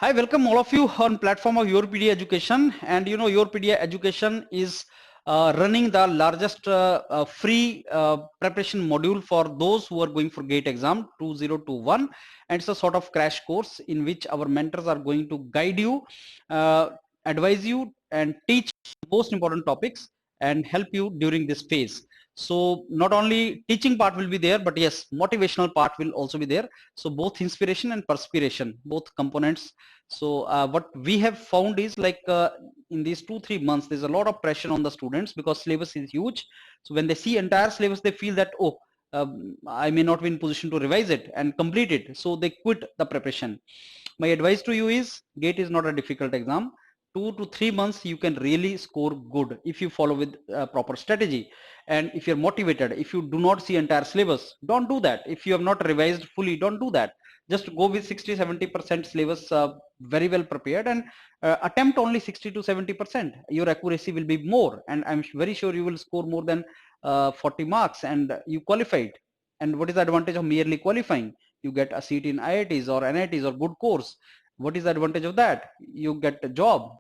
Hi, welcome all of you on platform of YourPedia Education. And you know, YourPedia Education is running the largest free preparation module for those who are going for GATE exam 2021. And it's a sort of crash course in which our mentors are going to guide you, uh, advise you, and teach most important topics and help you during this phase. So not only teaching part will be there, but yes, motivational part will also be there. So both inspiration and perspiration, both components. So what we have found is like in these 2-3 months there's a lot of pressure on the students because syllabus is huge. So when they see entire syllabus they feel that, oh, I may not be in position to revise it and complete it, so they quit the preparation. My advice to you is GATE is not a difficult exam. 2 to 3 months you can really score good if you follow with proper strategy. And if you're motivated, if you do not see entire syllabus, don't do that. If you have not revised fully, don't do that. Just go with 60-70% syllabus very well prepared, and attempt only 60 to 70%. Your accuracy will be more, and I'm very sure you will score more than 40 marks and you qualified. And what is the advantage of merely qualifying? You get a seat in IITs or NITs or good course. What is the advantage of that? You get a job.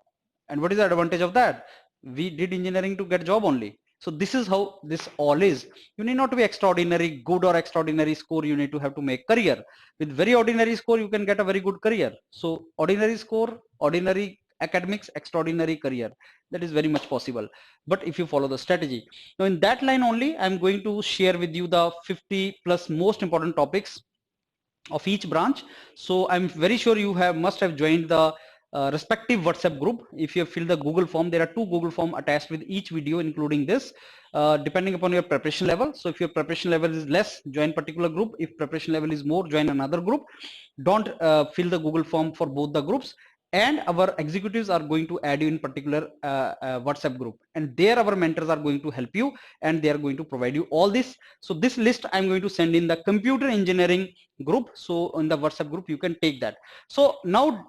And what is the advantage of that? We did engineering to get job only. So this is how this all is. You need not to be extraordinary good or extraordinary score. You need to have to make career. With very ordinary score you can get a very good career. So ordinary score, ordinary academics, extraordinary career, that is very much possible, but if you follow the strategy. Now in that line only I'm going to share with you the 50 plus most important topics of each branch. So I'm very sure you have must have joined the respective WhatsApp group. If you have filled the Google form, there are 2 Google form attached with each video including this, depending upon your preparation level. So if your preparation level is less, join particular group. If preparation level is more, join another group. Don't fill the Google form for both the groups, and our executives are going to add you in particular WhatsApp group, and there our mentors are going to help you and they are going to provide you all this. So this list I'm going to send in the computer engineering group. So in the WhatsApp group you can take that. So now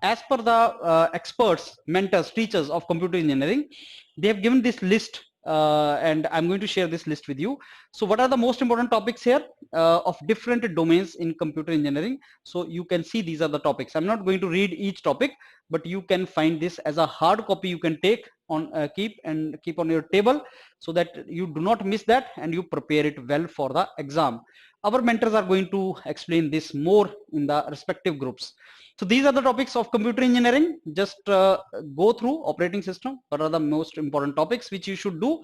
as per the experts, mentors, teachers of computer engineering, they have given this list, and I'm going to share this list with you. So what are the most important topics here of different domains in computer engineering? So you can see these are the topics. I'm not going to read each topic, but you can find this as a hard copy. You can take on keep on your table so that you do not miss that and you prepare it well for the exam. Our mentors are going to explain this more in the respective groups. So these are the topics of computer engineering. Just go through operating system. What are the most important topics which you should do?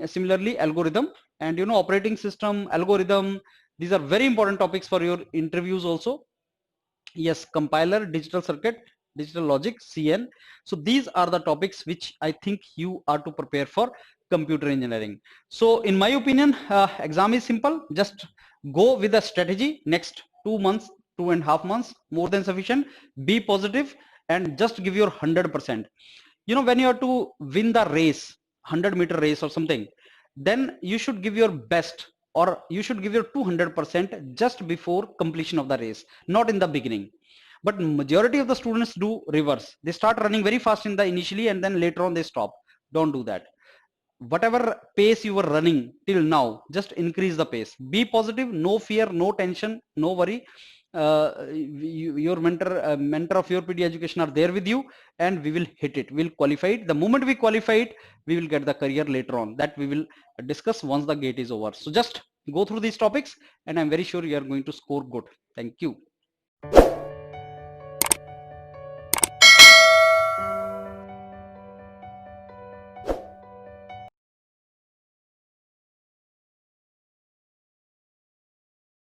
Similarly, algorithm, and you know, operating system, algorithm, these are very important topics for your interviews also. Yes, compiler, digital circuit, digital logic, CN. So these are the topics which I think you are to prepare for computer engineering. So in my opinion, exam is simple. Just go with a strategy. Next 2 months, 2.5 months, more than sufficient. Be positive and just give your 100%. You know, when you have to win the race, 100-meter race or something, then you should give your best, or you should give your 200% just before completion of the race, not in the beginning. But majority of the students do reverse. They start running very fast in the initially and then later on they stop. Don't do that. Whatever pace you were running till now, just increase the pace. Be positive, no fear, no tension, no worry. Your mentor of YourPedia Education are there with you, and we will hit it. We'll qualify it. The moment we qualify it, we will get the career later on. That we will discuss once the gate is over. So just go through these topics and I'm very sure you are going to score good. Thank you.